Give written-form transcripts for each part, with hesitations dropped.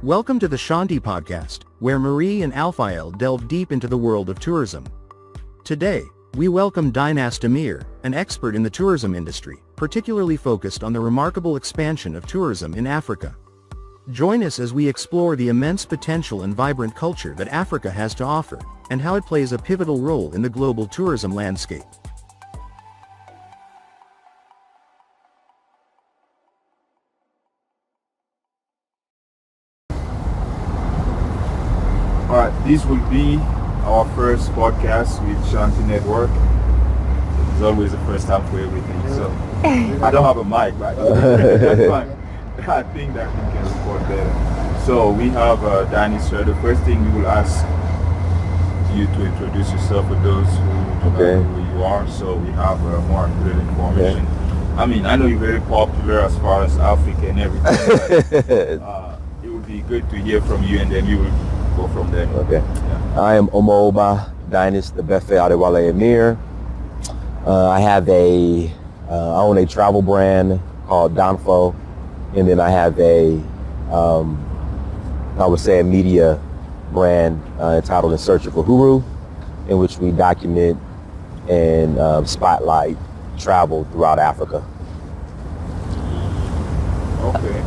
Welcome to the Shanti podcast, where Marie and Alphael delve deep into the world of tourism. Today, we welcome Dynast Amir, an expert in the tourism industry, particularly focused on the remarkable expansion of tourism in Africa. Join us as we explore the immense potential and vibrant culture that Africa has to offer, and how it plays a pivotal role in the global tourism landscape. All right, this will be our first podcast with Shanti Network. It's always the first time for everything, so I don't have a mic, but that's fine. I think that we can record better. So we have Dynast. The first thing we will ask you to introduce yourself for those who don't know who you are, so we have more accurate information. Okay. I mean, I know you're very popular as far as Africa and everything, but it would be good to hear from you, and then you will go from there. Okay. Yeah. I am Omoba Dynast Adewale Amir. I own a travel brand called Donfo, and then I have a media brand entitled In Search of Uhuru, in which we document and spotlight travel throughout Africa. Okay.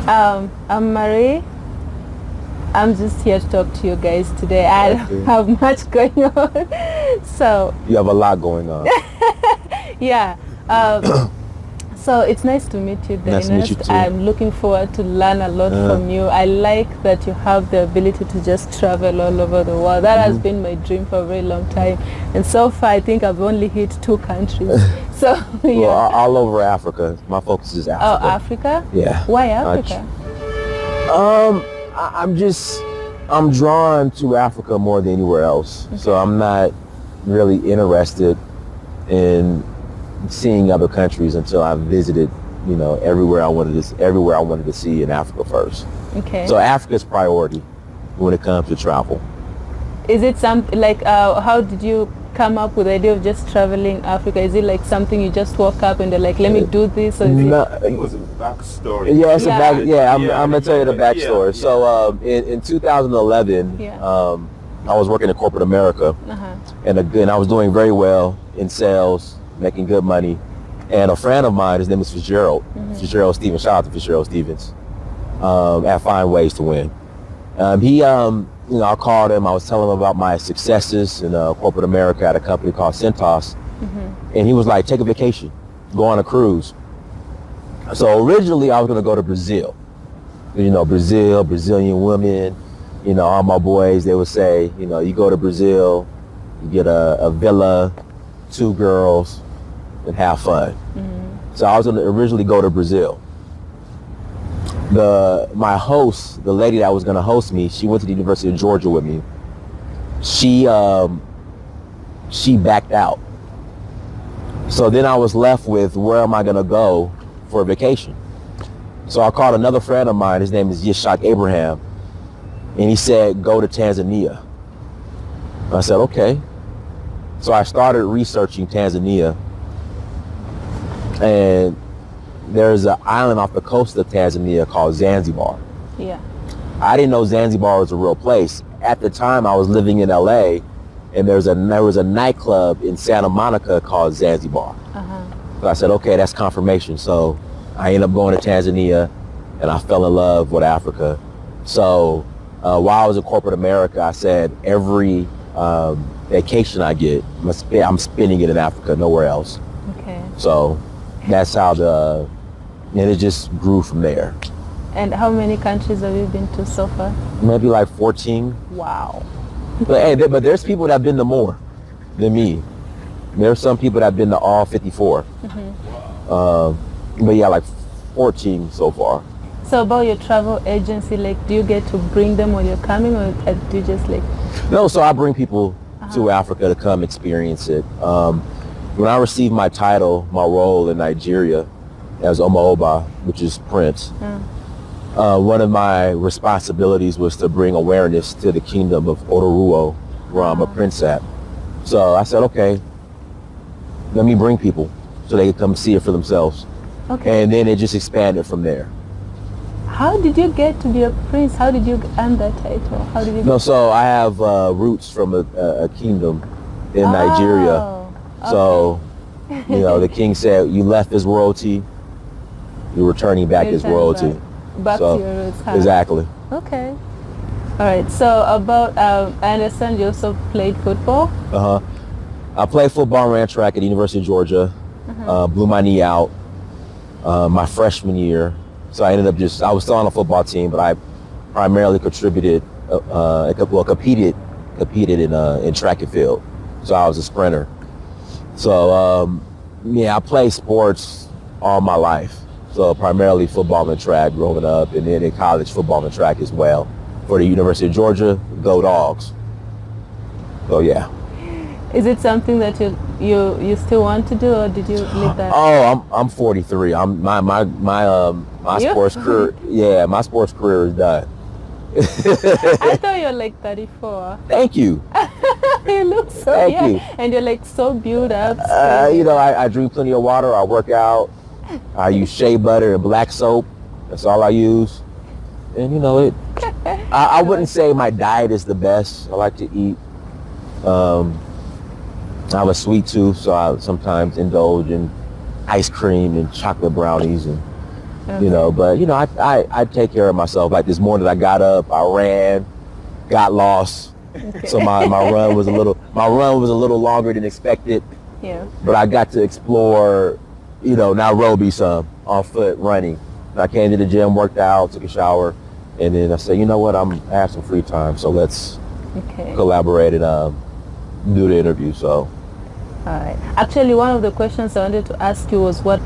I'm Marie. I'm just here to talk to you guys today. I don't have much going on. So you have a lot going on. Yeah. So it's nice to meet you, Dynast. Nice to meet you too. I'm looking forward to learn a lot from you. I like that you have the ability to just travel all over the world. That has been my dream for a very long time. And so far, I think I've only hit 2 countries. So, yeah. Well, all over Africa. My focus is Africa. Oh, Africa? Yeah. Why Africa? I'm drawn to Africa more than anywhere else. Okay. So I'm not really interested in seeing other countries until I've visited, everywhere I wanted to see in Africa first. Okay. So Africa's priority when it comes to travel. Is it something like, how did you come up with the idea of just traveling Africa? Is it like something you just woke up and they're like, let me do this? Or it was a backstory. Yeah, I'm going to tell you the backstory. Yeah. So in 2011, I was working in corporate America, and again, I was doing very well in sales, making good money. And a friend of mine, his name is Fitzgerald Stevens, shout out to Fitzgerald Stevens, at Find Ways to Win. I called him, I was telling him about my successes in corporate America at a company called Centos. And he was like, take a vacation, go on a cruise. So originally I was going to go to Brazil. Brazilian women, all my boys, they would say, you go to Brazil, you get a villa, 2 girls, and have fun. So I was going to originally go to Brazil. My host, the lady that was going to host me, she went to the University of Georgia with me. She backed out. So then I was left with, where am I going to go for a vacation? So I called another friend of mine, his name is Yishak Abraham, and he said, go to Tanzania. I said, okay. So I started researching Tanzania, and there's an island off the coast of Tanzania called Zanzibar. Yeah. I didn't know Zanzibar was a real place. At the time, I was living in LA, and there was a nightclub in Santa Monica called Zanzibar. So I said, okay, that's confirmation. So I ended up going to Tanzania, and I fell in love with Africa. So while I was in corporate America, I said every vacation I get, I'm spending it in Africa, nowhere else. Okay. So that's how and it just grew from there. And how many countries have you been to so far? Maybe like 14. Wow. But there's people that have been to more than me. There's some people that have been to all 54. But yeah, like 14 so far. So about your travel agency, like, do you get to bring them when you're coming, or do you just like? No, so I bring people to Africa to come experience it. When I received my title, my role in Nigeria as Omoba, which is Prince, one of my responsibilities was to bring awareness to the kingdom of Odoruo, where I'm a prince at. So I said, okay, let me bring people so they can come see it for themselves. Okay. And then it just expanded from there. How did you get to be a prince? How did you earn that title? How did you? No, so I have roots from a kingdom in Nigeria. Okay. So, the king said, you left as royalty, you're returning back as royalty. Back so, to your roots. Exactly. Okay. All right. So about, I understand you also played football. I played football and ran track at the University of Georgia. Blew my knee out my freshman year. So I ended up I was still on a football team, but I primarily competed in track and field. So I was a sprinter. So, I played sports all my life. So primarily football and track growing up, and then in college, football and track as well. For the University of Georgia, Go Dogs. So yeah. Is it something that you still want to do, or did you leave that? Oh, I'm 43. My sports career. Yeah, my sports career is done. I thought you were like 34. Thank you. You look so young, and you're like so built up. I drink plenty of water. I work out. I use shea butter and black soap. That's all I use. And I wouldn't say my diet is the best. I like to eat. I have a sweet tooth, so I sometimes indulge in ice cream and chocolate brownies, and I take care of myself. Like this morning, I got up, I ran, got lost, so my run was a little longer than expected. Yeah. But I got to explore, Nairobi some on foot running. I came to the gym, worked out, took a shower, and then I said, you know what, I have some free time, so let's collaborate and do the interview. So. All right. Actually, one of the questions I wanted to ask you was what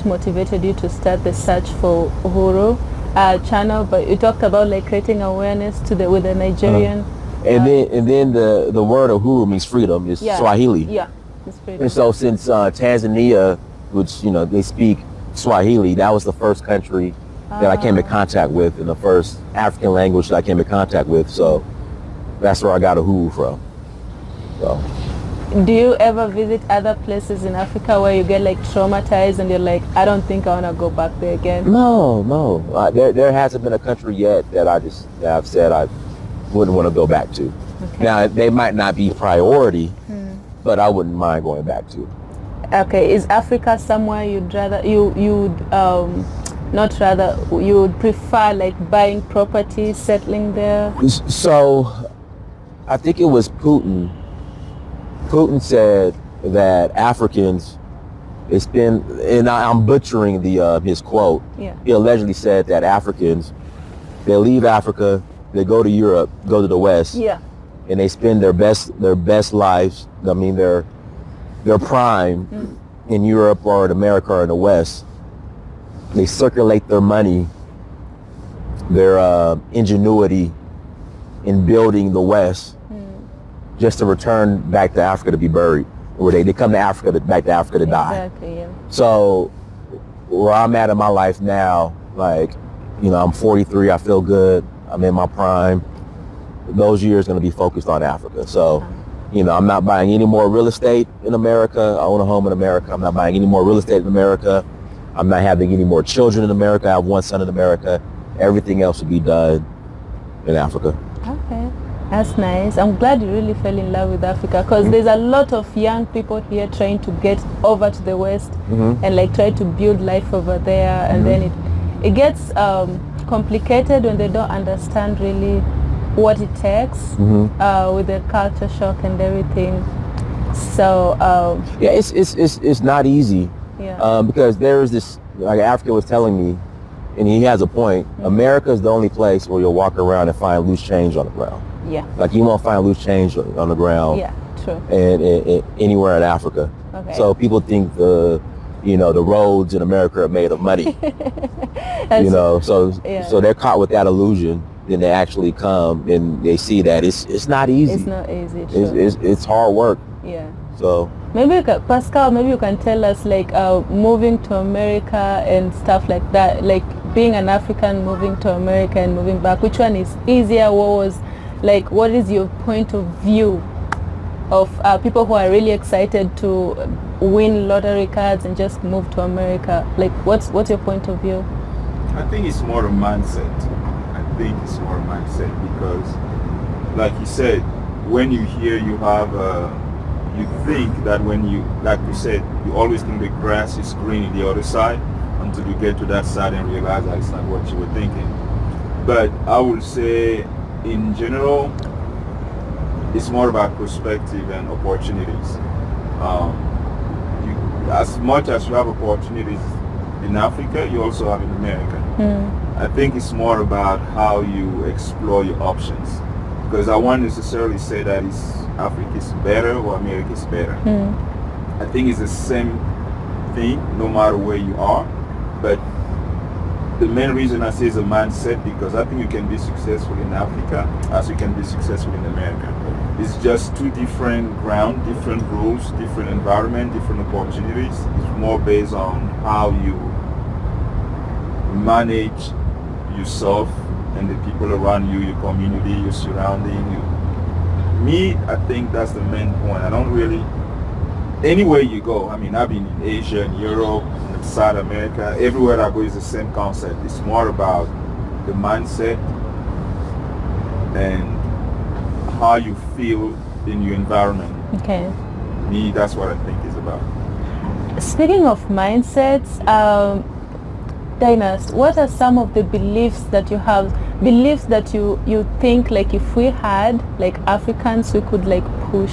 motivated you to start the Search for Uhuru channel, but you talked about like creating awareness with the Nigerian. And then the word Uhuru means freedom. It's Swahili. Yeah, it's freedom. And so since Tanzania, which they speak Swahili, that was the first country that I came in contact with, and the first African language that I came in contact with. So that's where I got Uhuru from. So. Do you ever visit other places in Africa where you get like traumatized and you're like, I don't think I want to go back there again? No. There hasn't been a country yet that I've said I wouldn't want to go back to. Okay. Now, they might not be priority, but I wouldn't mind going back to. Okay, is Africa somewhere you'd rather, you would prefer like buying property, settling there? So, I think it was Putin. Putin said that Africans, and I'm butchering his quote. Yeah. He allegedly said that Africans, they leave Africa, they go to Europe, go to the West, and they spend their best lives. I mean, their prime in Europe or in America or in the West. They circulate their money, their ingenuity in building the West. Just to return back to Africa to be buried, or they come to Africa back to Africa to die. Exactly. Yeah. So where I'm at in my life now, like, I'm 43. I feel good. I'm in my prime. Those years going to be focused on Africa. So, I'm not buying any more real estate in America. I own a home in America. I'm not buying any more real estate in America. I'm not having any more children in America. I have one son in America. Everything else will be done in Africa. Okay. That's nice. I'm glad you really fell in love with Africa, because there's a lot of young people here trying to get over to the West and like try to build life over there, and then it gets complicated when they don't understand really what it takes with the culture shock and everything. So it's not easy because there is this, like Africa was telling me, and he has a point. America is the only place where you'll walk around and find loose change on the ground. Yeah. Like you won't find loose change on the ground. Yeah, true. And anywhere in Africa. Okay. So people think the roads in America are made of money. So they're caught with that illusion. Then they actually come and they see that it's not easy. It's not easy. True. It's hard work. Yeah. So maybe Pascal, maybe you can tell us like moving to America and stuff like that. Like being an African moving to America and moving back. Which one is easier? What is your point of view of people who are really excited to win lottery cards and just move to America? Like, what's your point of view? I think it's more a mindset. I think it's more a mindset because, like you said, when you hear you have, you think that when you, like you said, you always think the grass is green on the other side until you get to that side and realize that it's not what you were thinking. But I would say, in general, it's more about perspective and opportunities. As much as you have opportunities in Africa, you also have in America. I think it's more about how you explore your options. Because I won't necessarily say that Africa is better or America is better. I think it's the same thing no matter where you are. But the main reason I say is a mindset, because I think you can be successful in Africa as you can be successful in America. It's just two different ground, different rules, different environment, different opportunities. It's more based on how you manage yourself and the people around you, your community, your surrounding. Me, I think that's the main point. I don't really, anywhere you go, I mean, I've been in Asia, in Europe, in South America, everywhere I go is the same concept. It's more about the mindset and how you feel in your environment. Okay. Me, that's what I think is about. Speaking of mindsets, Dynast, what are some of the beliefs that you have, beliefs that you think like if we had, like Africans, we could like push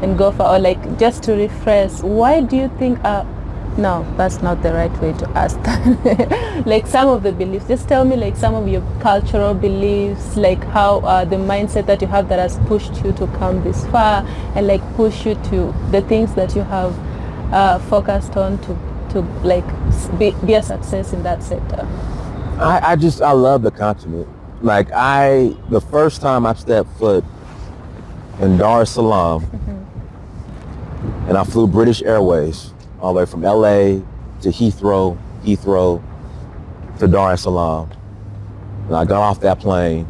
and go for, or like just to refresh, why do you think, no, that's not the right way to ask that. Like some of the beliefs, just tell me like some of your cultural beliefs, like how the mindset that you have that has pushed you to come this far and like push you to the things that you have focused on to like be a success in that sector. I love the continent. Like the first time I stepped foot in Dar es Salaam, and I flew British Airways all the way from LA to Heathrow to Dar es Salaam. And I got off that plane.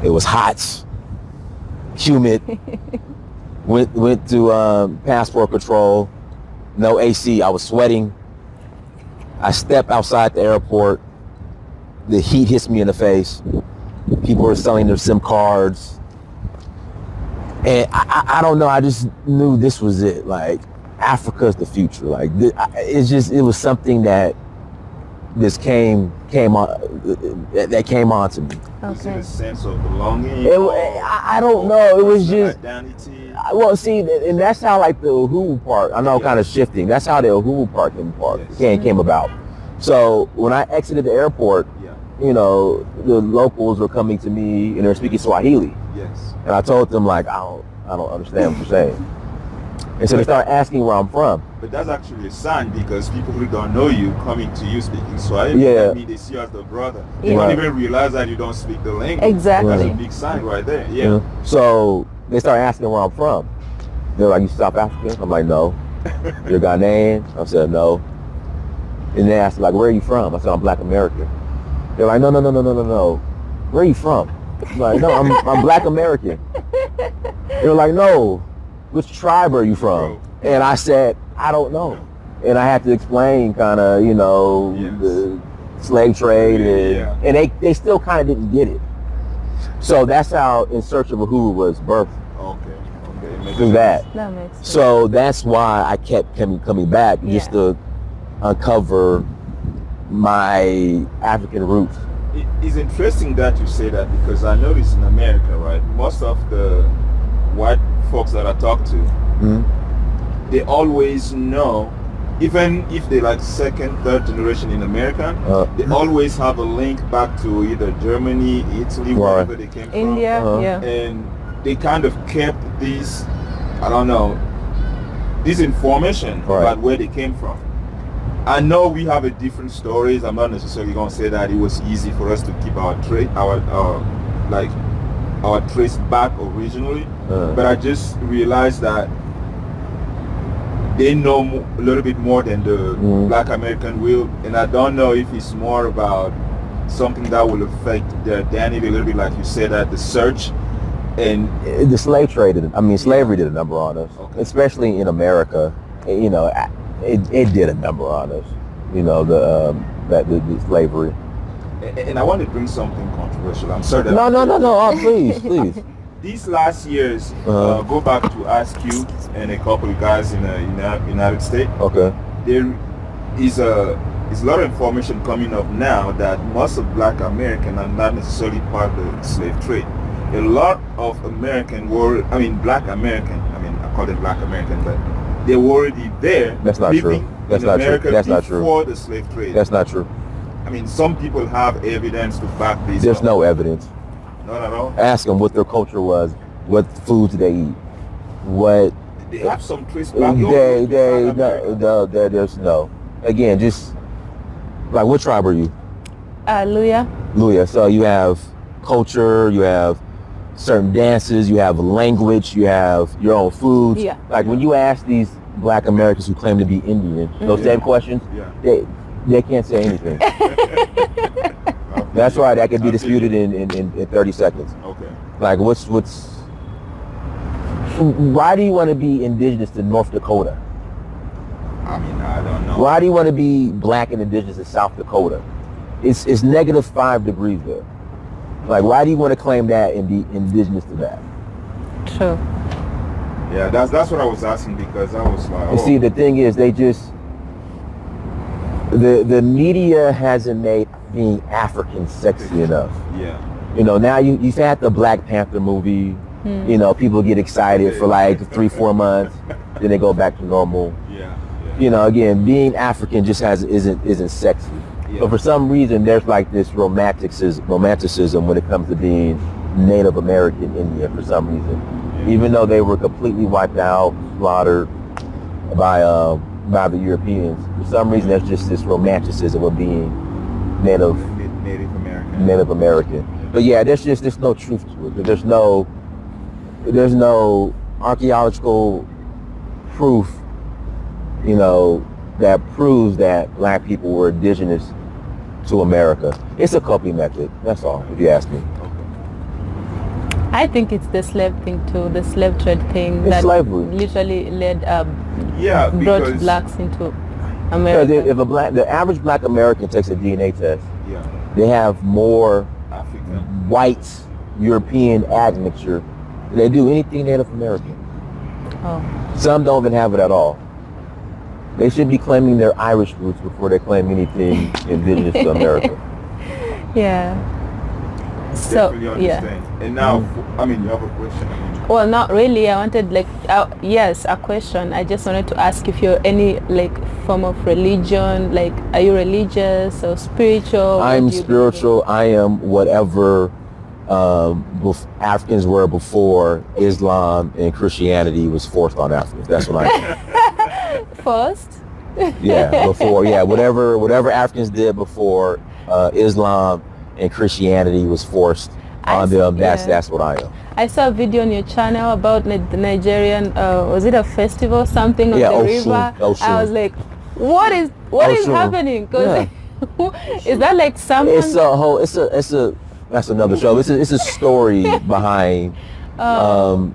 It was hot, humid. went to passport control. No AC, I was sweating. I stepped outside the airport. The heat hits me in the face. People were selling their SIM cards. And I don't know, I just knew this was it. Like, Africa's the future. Like, it was something that just came on to me. Was it a sense of belonging? I don't know, it was just identity. Well, see, and that's how like the Uhuru part, I know, kind of shifting. That's how the Uhuru part came about. So when I exited the airport, you know, the locals were coming to me and they're speaking Swahili. Yes. And I told them like, I don't understand what you're saying. And so they started asking where I'm from. But that's actually a sign, because people who don't know you coming to you speaking Swahili, yeah. I mean, they see you as the brother. They don't even realize that you don't speak the language. Exactly. That's a big sign right there. Yeah. So they started asking where I'm from. They're like, you South African? I'm like, no. You're Ghanaian? I said, no. And they asked like, where are you from? I said, I'm Black American. They're like, no. Where are you from? I'm like, no, I'm Black American. They're like, no. Which tribe are you from? And I said, I don't know. And I had to explain kind of, you know, the slave trade, and they still kind of didn't get it. So that's how In Search of Uhuru was birthed. Okay. Through that. That makes sense. So that's why I kept coming back, just to uncover my African roots. It's interesting that you say that, because I notice in America, right, most of the white folks that I talk to, they always know, even if they're like second, third generation in America, they always have a link back to either Germany, Italy, wherever they came India, from. And they kind of kept this, I don't know, this information about where they came from. I know we have a different stories. I'm not necessarily going to say that it was easy for us to keep our trace back originally, but I just realized that they know a little bit more than the Black American will, and I don't know if it's more about something that will affect their identity a little bit, like you said, that the search and the slave trade. Slavery did a number on us, especially in America. You know, it did a number on us. You know, that the slavery. And I want to bring something controversial. I'm sorry that No. Oh, please. These last years, go back to Ask You and a couple of guys in the United States. Okay. There is a lot of information coming up now that most of Black Americans are not necessarily part of the slave trade. A lot of Black American, I call them Black American, but they were already there. That's not true. That's not true. That's not true. Before the slave trade. That's not true. I mean, some people have evidence to back this There's up. no evidence. Not at all? Ask them what their culture was, what foods they eat, what... They have some trace back. There's no. Again, just, like, what tribe are you? Luya. Luya. So you have culture, you have certain dances, you have language, you have your own foods. Yeah. Like when you ask these Black Americans who claim to be Indian, those same questions, they can't say anything. That's why that could be disputed in 30 seconds. Okay. Like why do you want to be indigenous to North Dakota? I mean, I don't know. Why do you want to be Black and indigenous to South Dakota? It's -5 degrees there. Like, why do you want to claim that and be indigenous to that? True. Yeah, that's what I was asking, because I was like, You see, the thing is, they just the media hasn't made being African sexy enough. Yeah. You know, now you've had the Black Panther movie. You know, people get excited for like 3-4 months, then they go back to normal. Yeah. You know, again, being African just isn't sexy. Yeah. But for some reason, there's like this romanticism when it comes to being Native American Indian for some reason. Yeah. Even though they were completely wiped out, slaughtered by the Europeans, for some reason there's just this romanticism of being Native American. But yeah, there's no truth to it. There's no archaeological proof, you know, that proves that Black people were indigenous to America. It's a coping method, that's all, if you ask me. I think it's the slave thing too, the slave trade thing It's that slavery. literally led brought because blacks into America. Because the average Black American takes a DNA test, they have more African. white European admixture than they do anything Native American. Oh. Some don't even have it at all. They should be claiming their Irish roots before they claim anything indigenous to America. Yeah. So, Definitely understand. And now, you have a question. Well, not really. I wanted yes, a question. I just wanted to ask if you're any form of religion, are you religious or spiritual? I'm spiritual. I am whatever Africans were before Islam and Christianity was forced on Africans. That's what I am. First? Whatever Africans did before Islam and Christianity was forced on them. That's what I am. I saw a video on your channel about the Nigerian, was it a festival, something on the river? Oshun. I was like, what is happening? Cause is that like someone? That's another show. It's a story behind, the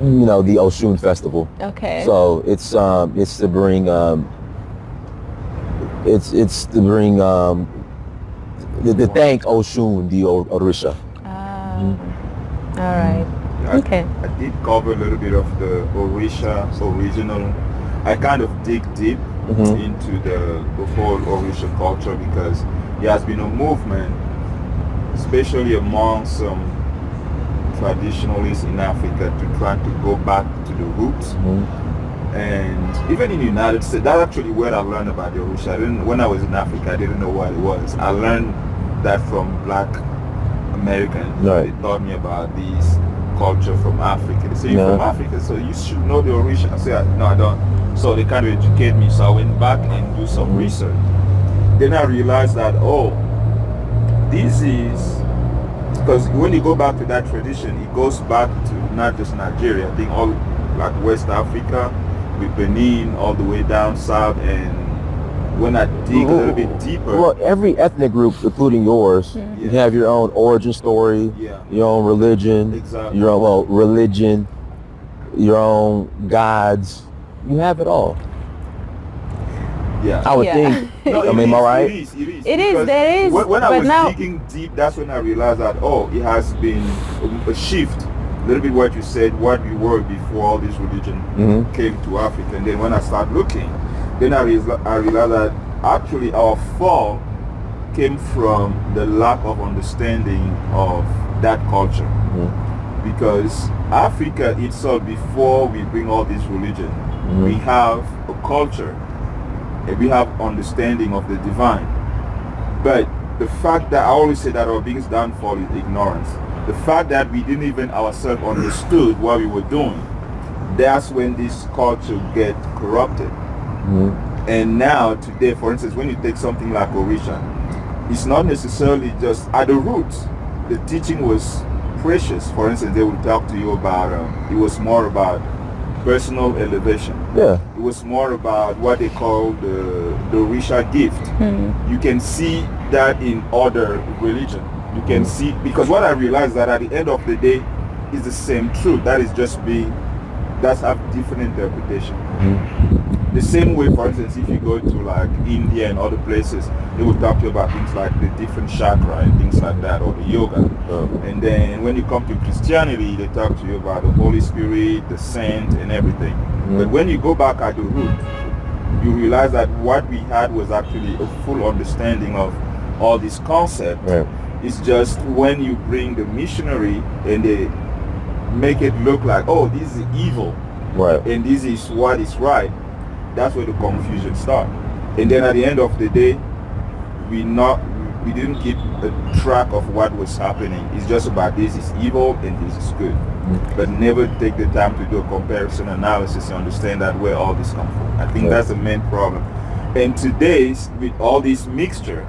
Oshun festival. Okay. So it's to bring to thank Oshun, the Orisha. All right. Okay. I did cover a little bit of the Orisha original. I kind of dig deep into the whole Orisha culture, because there has been a movement, especially among some traditionalists in Africa, to try to go back to the roots. And even in the United States, that's actually where I learned about the Orisha. When I was in Africa, I didn't know what it was. I learned that from Black Americans. Right. They taught me about this culture from Africa. They say, you're from Africa, so you should know the Orisha. I said, no, I don't. So they kind of educate me. So I went back and do some research. Then I realized that, this is, because when you go back to that tradition, it goes back to not just Nigeria, I think all like West Africa, with Benin all the way down south. And when I dig a little bit deeper, well, every ethnic group, including yours, you have your own origin story, your own religion, your own religion, your own gods. You have it all. Yeah. I would Yeah. think. No, I mean, am I right? It is. It is, Because there is, When I but was now- digging deep, that's when I realized that, it has been a shift. A little bit what you said, what we were before all this religion came to Africa. And then when I started looking, then I realized that actually our fall came from the lack of understanding of that culture. Because Africa itself, before we bring all this religion, we have a culture and we have understanding of the divine. But the fact that I always say that our biggest downfall is ignorance. The fact that we didn't even ourselves understood what we were doing, that's when this culture get corrupted. And now today, for instance, when you take something like Orisha, it's not necessarily just at the roots. The teaching was precious. For instance, they would talk to you about it was more about personal elevation. Yeah. It was more about what they call the Orisha gift. You can see that in other religion. You can see, because what I realized that at the end of the day is the same truth. That is just that's have different interpretation. The same way, for instance, if you go to like India and other places, they will talk to you about things like the different chakra and things like that, or the yoga. And then when you come to Christianity, they talk to you about the Holy Spirit, the saint, and everything. But when you go back at the root, you realize that what we had was actually a full understanding of all these concepts. Right. It's just when you bring the missionary and they make it look like, this is evil, Right. and this is what is right, that's where the confusion starts. And then at the end of the day, we didn't keep a track of what was happening. It's just about this is evil and this is good. But never take the time to do a comparison analysis and understand that where all this comes from. I think that's the main problem. And today's, with all this mixture,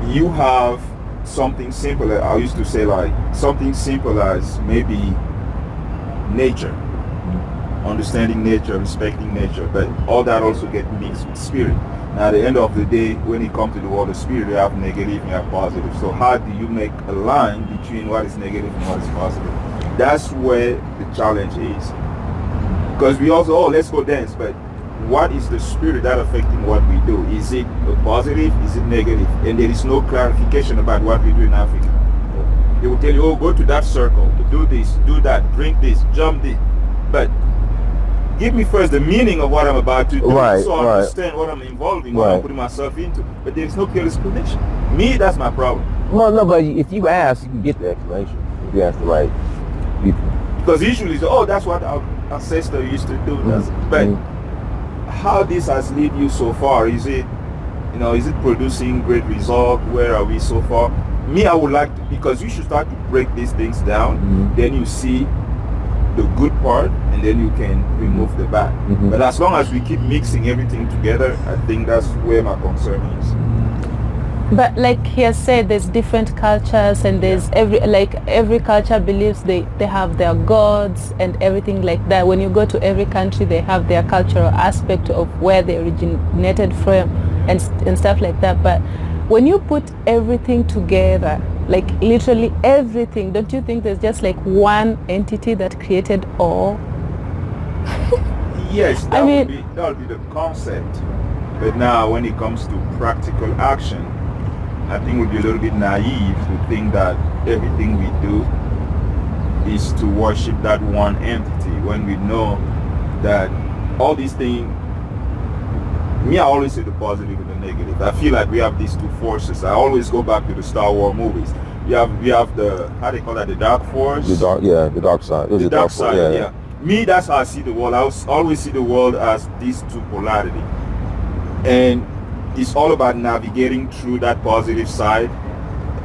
you have something simple. I used to say like something simple as maybe nature. Understanding nature, respecting nature, but all that also gets mixed with spirit. Now at the end of the day, when it comes to the world of spirit, you have negative and you have positive. So how do you make a line between what is negative and what is positive? That's where the challenge is. Because we also, let's go dance, but what is the spirit that affecting what we do? Is it positive? Is it negative? And there is no clarification about what we do in Africa. They will tell you, go to that circle, do this, do that, drink this, jump this. But give me first the meaning of what I'm about to do, so I understand what I'm involving, what I'm putting myself into. But there's no clear explanation. Me, that's my problem. Well, no, but if you ask, you can get the explanation. If you ask the right people. Because usually, that's what our ancestor used to do. But how this has led you so far? Is it, is it producing great result? Where are we so far? Me, I would like to, because you should start to break these things down. Then you see the good part, and then you can remove the bad. But as long as we keep mixing everything together, I think that's where my concern is. But like he has said, there's different cultures, and there's every culture believes they have their gods and everything like that. When you go to every country, they have their cultural aspect of where they originated from and stuff like that. But when you put everything together, like literally everything, don't you think there's just like one entity that created all? Yes, that would be the concept. But now when it comes to practical action, I think we'd be a little bit naive to think that everything we do is to worship that one entity when we know that all these things, I always say the positive and the negative. I feel like we have these two forces. I always go back to the Star Wars movies. We have the, how do they call that, the dark force? The dark side. The dark side, yeah. Me, that's how I see the world. I always see the world as these two polarity. And it's all about navigating through that positive side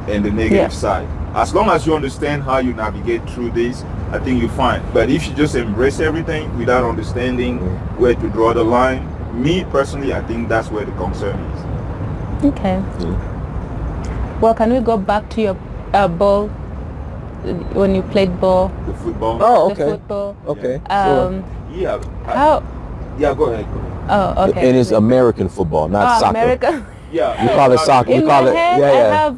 and the negative side. As long as you understand how you navigate through this, I think you're fine. But if you just embrace everything without understanding where to draw the line, me personally, I think that's where the concern is. Okay. Well, can we go back to your ball, when you played ball? The football. Oh, okay. The football. Okay. Yeah, go ahead. Oh, okay. And it's American football, not soccer. American. Yeah. You call it soccer. In You call my it, head, yeah. I have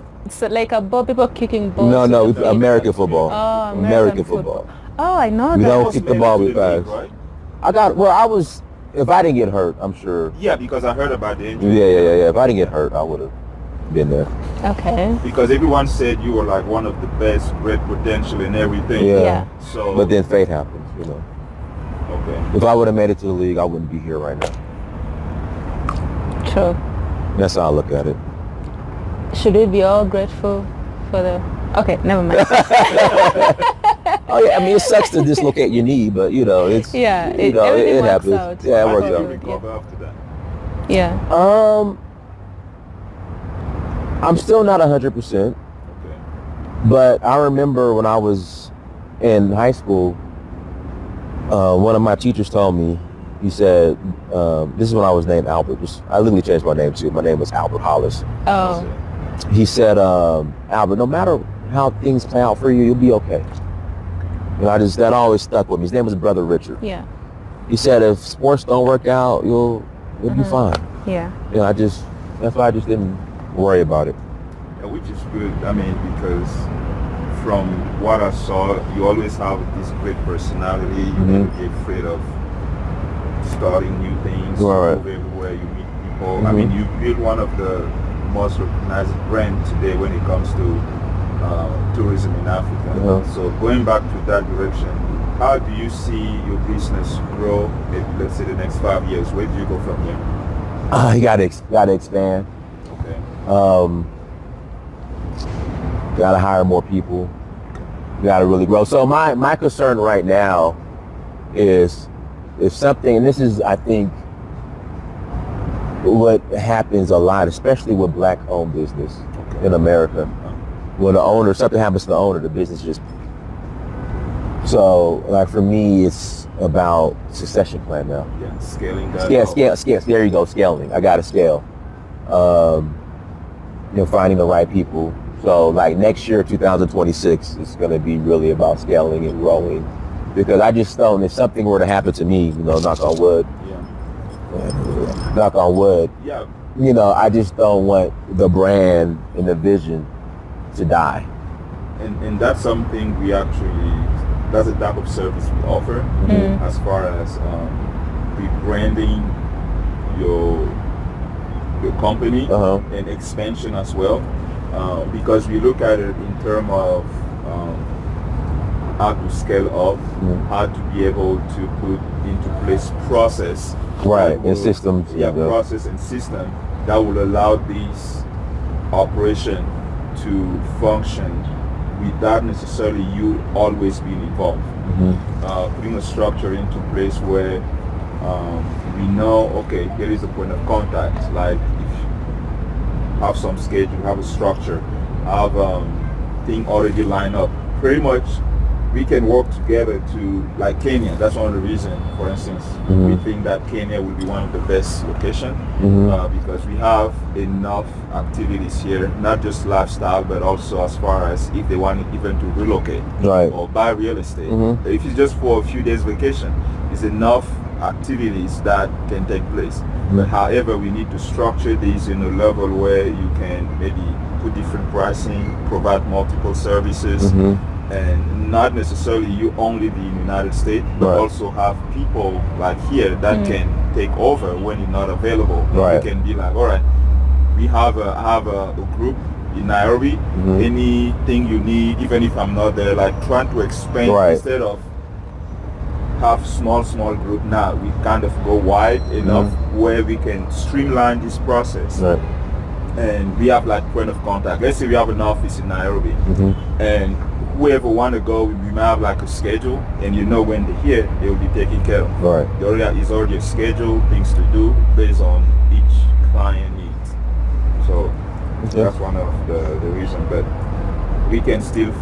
like a ball, people kicking balls. No, American football. Oh, American football. Oh, I know We that. don't kick the ball with fast. Right? I If I didn't get hurt, I'm sure. Yeah, because I heard about the injury. Yeah. If I didn't get hurt, I would have been there. Okay. Because everyone said you were like one of the best, great potential and everything. Yeah. So. But then fate happens, you know. Okay. If I would have made it to the league, I wouldn't be here right now. True. That's how I look at it. Should we be all grateful for the... Okay, never mind. Oh yeah, I mean it sucks to dislocate your knee, but you know it's everything it works happens. out. Yeah, it How works did you out. recover after that? Yeah. I'm still not 100%, Okay. but I remember when I was in high school, one of my teachers told me, he said, this is when I was named Albert. I literally changed my name too. My name was Albert Hollis. Oh. He said, Albert, no matter how things play out for you, you'll be okay. And that always stuck with me. His name was Brother Richard. Yeah. He said, if sports don't work out, you'll be fine. Yeah. You know, that's why I just didn't worry about it. Yeah, which is good. I mean, because from what I saw, you always have this great personality. You never be afraid of starting new things. Right. You move everywhere, you meet people. I mean, you build one of the most recognized brands today when it comes to tourism in Africa. So going back to that direction, how do you see your business grow? Maybe let's say the next 5 years. Where do you go from here? You gotta expand. Okay. Gotta hire more people. Gotta really grow. So my concern right now is if something, and this is I think what happens a lot, especially with black-owned business in America. When something happens to the owner, the business just... So, like for me, it's about succession plan now. Yeah, scaling that. Scale. There you go, scaling. I got to scale. Finding the right people. So, like next year, 2026, it's going to be really about scaling and growing. Because I just don't, if something were to happen to me, knock on wood. Yeah. Knock on wood. Yeah. I just don't want the brand and the vision to die. And that's something that's a type of service we offer as far as rebranding your company and expansion as well, because we look at it in terms of how to scale up, how to be able to put into place process, and systems. Process and system that will allow these operation to function without necessarily you always being involved. Putting a structure into place where we know, okay, here is the point of contact. Like if you have some schedule, have a structure, have thing already lined up. Pretty much we can work together to, like Kenya, that's one of the reasons, for instance, we think that Kenya will be one of the best locations because we have enough activities here, not just lifestyle, but also as far as if they want even to relocate or buy real estate. If it's just for a few days vacation, it's enough activities that can take place. But however, we need to structure these in a level where you can maybe put different pricing, provide multiple services, and not necessarily you only be in the United States, but also have people like here that can take over when you're not available. You can be like, all right, we have a group in Nairobi. Anything you need, even if I'm not there, like trying to expand instead of have small group. Now we kind of go wide enough where we can streamline this process. And we have like point of contact. Let's say we have an office in Nairobi, and whoever want to go, we might have like a schedule, and when they're here, they will be taken care of. It's already a schedule, things to do based on each client needs. So that's one of the reasons. But we can still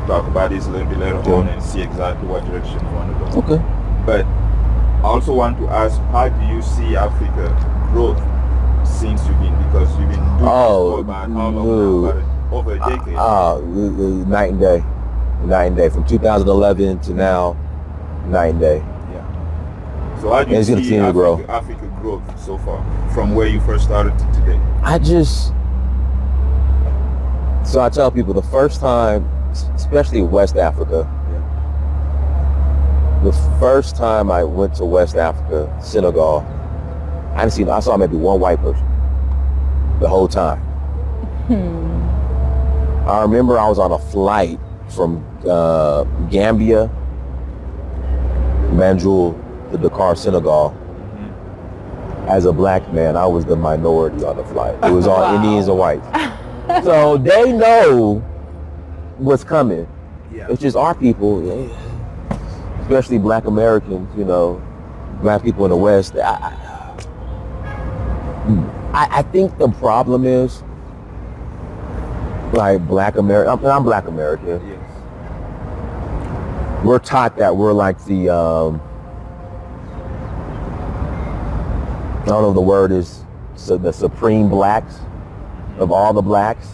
talk about this a little bit later on and see exactly what direction we want to go. But I also want to ask, how do you see Africa growth since you've been, because you've been doing this for about how long now? About over a decade. Night and day. From 2011 to now, night and day. Yeah. So how do you see Africa growth so far, from where you first started to today? So I tell people the first time, especially West Africa, the first time I went to West Africa, Senegal, I saw maybe one white person the whole time. I remember I was on a flight from Gambia, Banjul to Dakar, Senegal. As a black man, I was the minority on the flight. It was all Indians and whites. So they know what's coming. Yeah. It's just our people, especially black Americans, black people in the West. I think the problem is, like, black American, I'm black American. Yes. We're taught that we're like the, I don't know if the word is, the supreme blacks of all the blacks.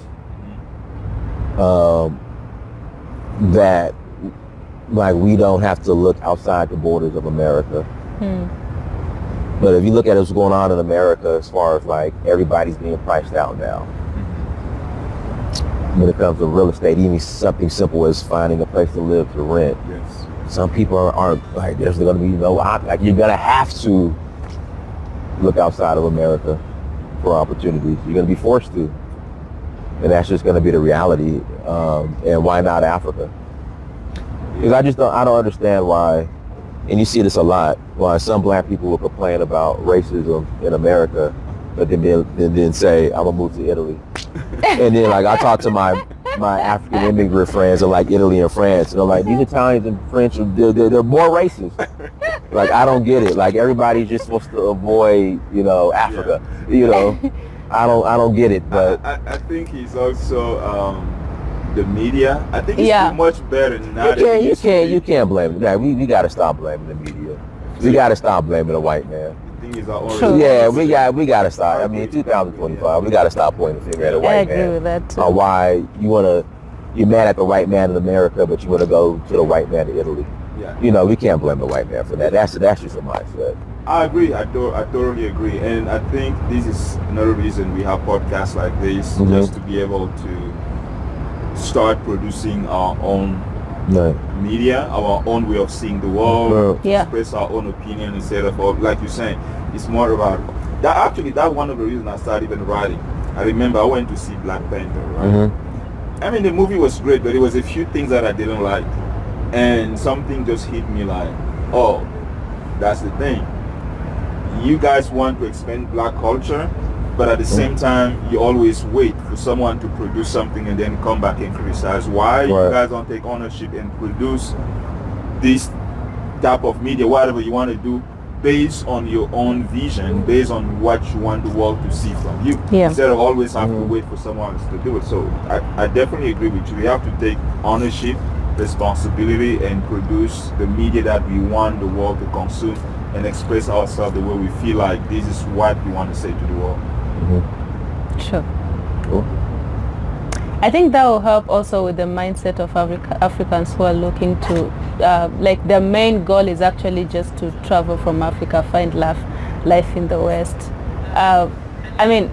That, like, we don't have to look outside the borders of America. But if you look at what's going on in America, as far as, like, everybody's being priced out now. When it comes to real estate, even something simple as finding a place to live, to rent. Yes. Some people aren't, like, there's going to be like, you're going to have to look outside of America for opportunities. You're going to be forced to. And that's just going to be the reality. And why not Africa? Because I don't understand why, and you see this a lot, why some black people will complain about racism in America, but then say, I'm going to move to Italy. And then, like, I talk to my African immigrant friends in, like, Italy and France, and they're like, these Italians and French, they're more racist. Like, I don't get it. Like, everybody's just supposed to avoid, Africa. Yeah. I don't get it, but I think it's also the media. I think it's much better now. You can't blame it. We got to stop blaming the media. We got to stop blaming the white man. The thing is, we got to stop. I mean, 2025, we got to stop pointing the finger at the white man. I agree with that too. Why you're mad at the white man in America, but you want to go to the white man in Italy. Yeah. We can't blame the white man for that. That's just a mindset. I agree. I totally agree. And I think this is another reason we have podcasts like this, just to be able to start producing our own media, our own way of seeing the world, express our own opinion instead of, like you're saying, it's more about that. Actually, that's one of the reasons I started even writing. I remember I went to see Black Panther, right? I mean, the movie was great, but there was a few things that I didn't like. And something just hit me like, oh, that's the thing. You guys want to expand black culture, but at the same time, you always wait for someone to produce something and then come back and criticize. Why you guys don't take ownership and produce this type of media, whatever you want to do, based on your own vision, based on what you want the world to see from you, instead of always having to wait for someone else to do it. So I definitely agree with you. We have to take ownership, responsibility, and produce the media that we want the world to consume and express ourselves the way we feel like this is what we want to say to the world. Sure. Cool. I think that will help also with the mindset of Africans who are looking to, like, their main goal is actually just to travel from Africa, find life in the West. I mean,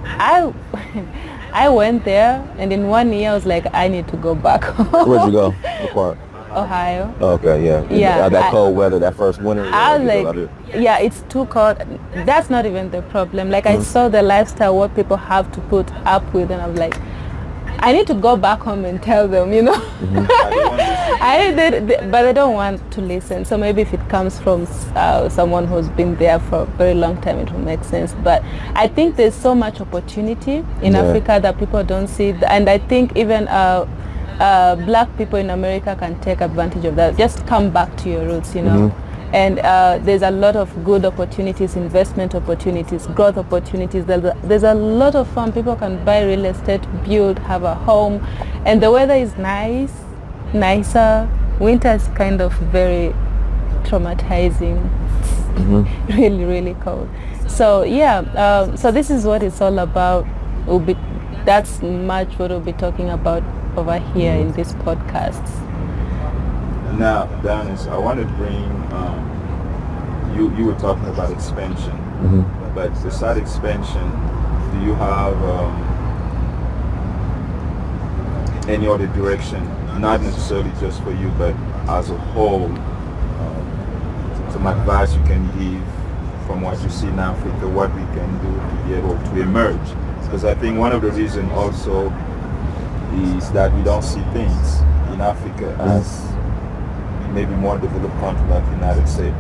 I went there, and in 1 year I was like, I need to go back home. Where'd you go? What part? Ohio. Okay, yeah. That cold weather, that first winter. I was like, it's too cold. That's not even the problem. Like, I saw the lifestyle, what people have to put up with, and I'm like, I need to go back home and tell them, but I don't want to listen. So maybe if it comes from someone who's been there for a very long time, it will make sense. But I think there's so much opportunity in Africa that people don't see. And I think even black people in America can take advantage of that. Just come back to your roots, And there's a lot of good opportunities, investment opportunities, growth opportunities. There's a lot of fun. People can buy real estate, build, have a home. And the weather is nicer. Winter is kind of very traumatizing. Really, really cold. So so this is what it's all about. That's much what we'll be talking about over here in these podcasts. Now, Dynast, I want to bring, you were talking about expansion, but beside expansion, do you have any other direction, not necessarily just for you, but as a whole, some advice you can give from what you see in Africa, what we can do to be able to emerge. Because I think one of the reasons also is that we don't see things in Africa as maybe more developed country like the United States.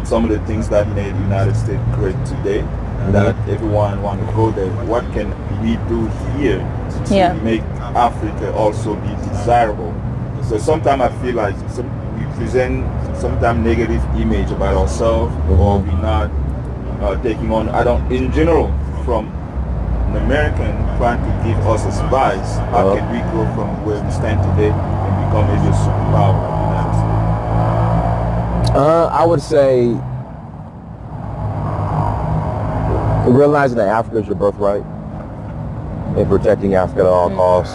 Some of the things that made the United States great today, that everyone want to go there. What can we do here to make Africa also be desirable? So sometimes I feel like we present sometimes negative image about ourselves, or we're not taking on. In general, from an American trying to give us advice, how can we grow from where we stand today and become maybe a superpower of the United States? I would say realizing that Africa is your birthright and protecting Africa at all costs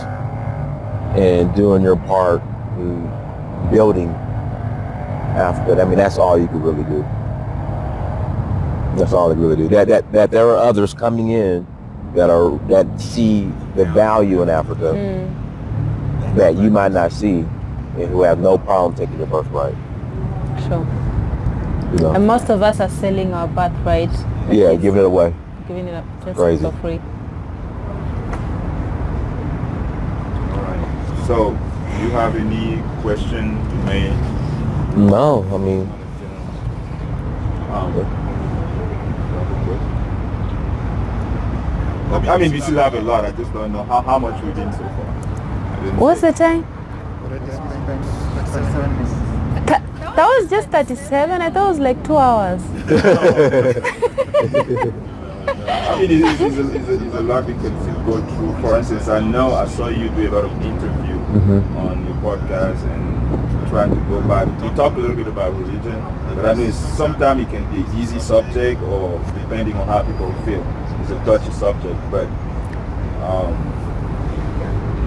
and doing your part in building Africa. I mean, that's all you can really do. That's all you can really do. That there are others coming in that see the value in Africa that you might not see, and who have no problem taking your birthright. Sure. You know? And most of us are selling our birthright. Yeah, giving it away. Giving it up just Crazy. for free. So, do you have any question you may? No, I mean. I mean, we still have a lot. I just don't know how much we've been so far. What's the time? That was just 37. I thought it was like 2 hours. I mean, it's a lot we can still go through. For instance, I saw you do a lot of interview on your podcast and trying to go back. We talk a little bit about religion, but I mean, sometimes it can be an easy subject, or depending on how people feel, it's a touchy subject. But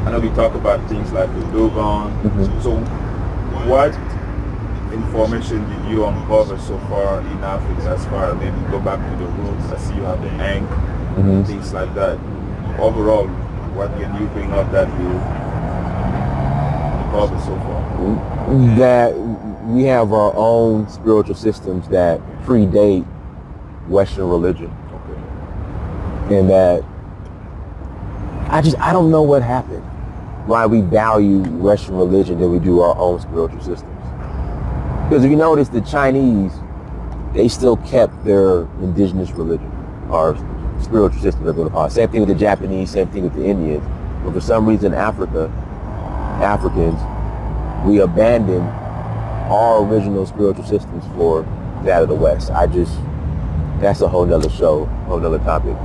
I know we talk about things like the Dogon. So what information did you uncover so far in Africa, as far as maybe go back to the roots? I see you have the Ankh, things like that. Overall, what can you bring up that you uncovered so far? That we have our own spiritual systems that predate Western religion. Okay. And that I don't know what happened, why we value Western religion than we do our own spiritual systems. Because if you notice, the Chinese, they still kept their indigenous religion, or spiritual system, they're going to call it. Same thing with the Japanese, same thing with the Indians. But for some reason, Africans, we abandoned our original spiritual systems for that of the West. That's a whole nother show, whole nother topic.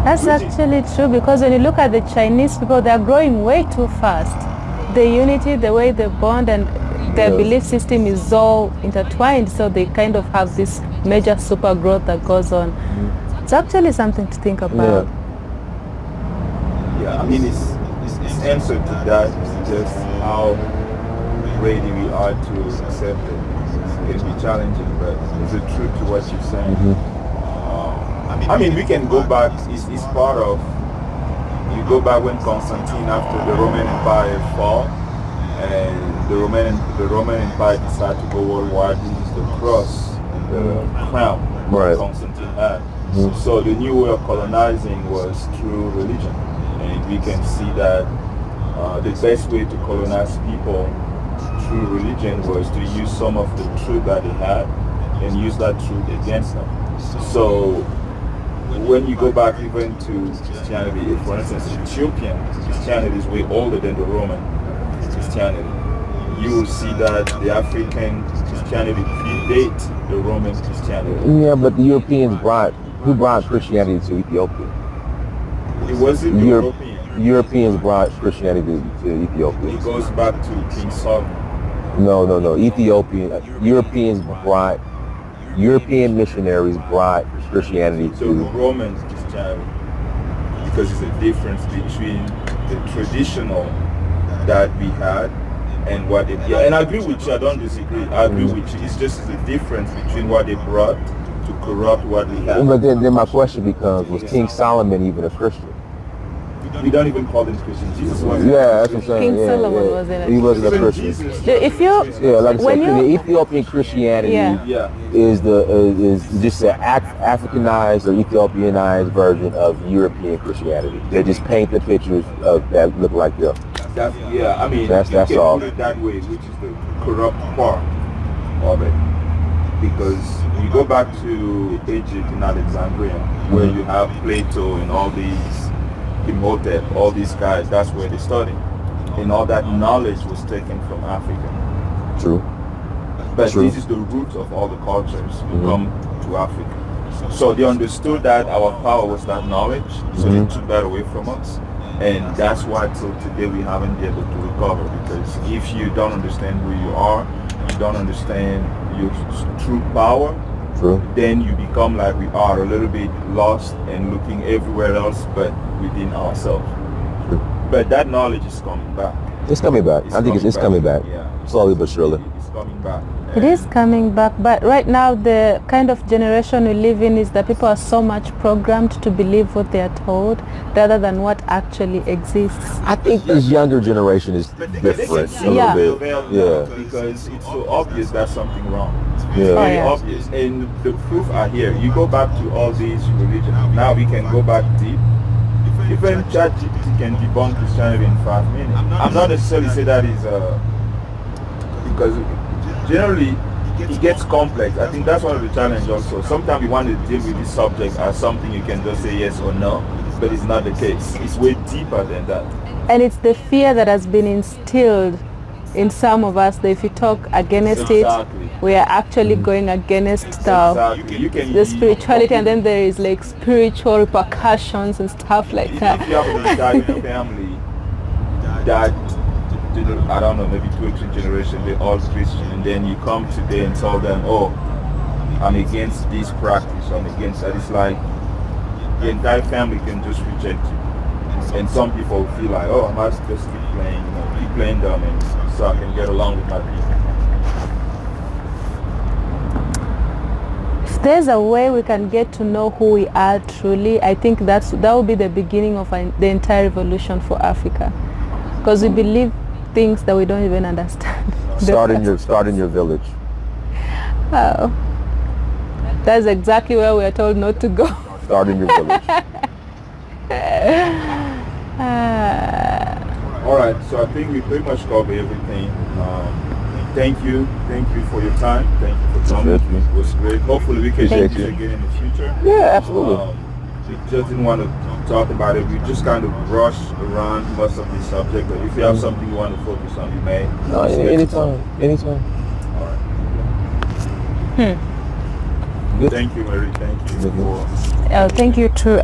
That's actually true, because when you look at the Chinese people, they're growing way too fast. The unity, the way they bond, and their belief system is all intertwined, so they kind of have this major super growth that goes on. It's actually something to think about. Yeah, I mean, it's answer to that is just how ready we are to accept it. It can be challenging, but it's the truth to what you're saying. I mean, we can go back. It's part of. You go back when Constantine, after the Roman Empire fall, and the Roman Empire decided to go worldwide. This is the cross and the crown that Constantine had. So the new way of colonizing was through religion, and we can see that the best way to colonize people through religion was to use some of the truth that they had and use that truth against them. So when you go back even to Christianity, for instance, Ethiopian Christianity is way older than the Roman Christianity. You will see that the African Christianity predates the Roman Christianity. Yeah, but the Europeans who brought Christianity to Ethiopia? It wasn't European. Europeans brought Christianity to Ethiopia. It goes back to King Solomon. No. European missionaries brought Christianity to the Roman Christianity, because it's a difference between the traditional that we had and what they and I agree with you, I don't disagree, I agree with you. It's just the difference between what they brought to corrupt what we had. But then my question becomes, was King Solomon even a Christian? we don't even call him Christian. Jesus was. Yeah, that's what I'm saying. King Solomon wasn't a He wasn't a Even Christian. Jesus. If you Like I when said, the you Ethiopian Christianity Yeah. is just the Africanized or Ethiopianized version of European Christianity. They just paint the pictures of that look like them. I mean, That's you can all. put it that way, which is the corrupt part of it. Because you go back to Egypt in Alexandria, where you have Plato and all these Imhotep, all these guys, that's where they studied. And all that knowledge was taken from Africa. True. But True. this is the root of all the cultures who come to Africa. So they understood that our power was that knowledge, so they took that away from us. And that's why till today we haven't been able to recover, because if you don't understand who you are, you don't understand your true power, True. then you become like we are, a little bit lost and looking everywhere else but within ourselves. True. But that knowledge is coming back. It's coming back. I think it's coming back. Yeah. Slowly but surely. It's coming back. It is coming back, but right now the kind of generation we live in is that people are so much programmed to believe what they are told rather than what actually exists. I think this younger generation is different a Yeah. little bit. Yeah. Because it's so obvious that's something wrong. Yeah. It's Oh, very yeah. obvious. And the proof are here. You go back to all these religions. Now we can go back deep. Even ChatGPT can debunk Christianity in 5 minutes. I'm not necessarily say that is because generally it gets complex. I think that's one of the challenges also. Sometimes you want to deal with this subject as something you can just say yes or no, but it's not the case. It's way deeper than that. And it's the fear that has been instilled in some of us that if you talk against Exactly. it, we are actually going against Exactly. You can the spirituality, and then there is like spiritual repercussions and stuff like that. If you have a guy in a family that, I don't know, maybe 2 or 3 generations, they're all Christian, and then you come today and tell them, oh, I'm against this practice, I'm against that. It's like the entire family can just reject you. And some people feel like, oh, I must just keep playing, keep playing dumb, and so I can get along with my people. If there's a way we can get to know who we are truly, I think that will be the beginning of the entire revolution for Africa, because we believe things that we don't even understand. Start in your village. Oh, that's exactly where we are told not to go. Start in your village. All right, so I think we pretty much covered everything. Thank you for your time. Thank you for coming. It was great. Hopefully we can do Appreciate this you. again in the future. Yeah, absolutely. We just didn't want to talk about it. We just kind of rushed around most of the subject. But if you have something you want to focus on, you may. No, anytime. All right. Thank you, Mary. Thank you for. Oh, thank you too.